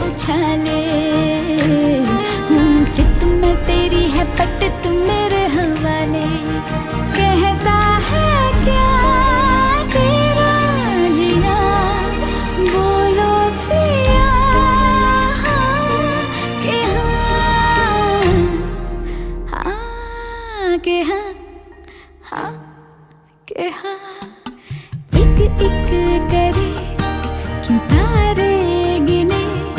उछाले। चित में तेरी है पट तू मेरे हवाले। कहता है क्या तेरा जिया, बोलो पिया हाँ के हाँ, हाँ के हाँ, हाँ के हाँ। एक एक करे क्यों तारे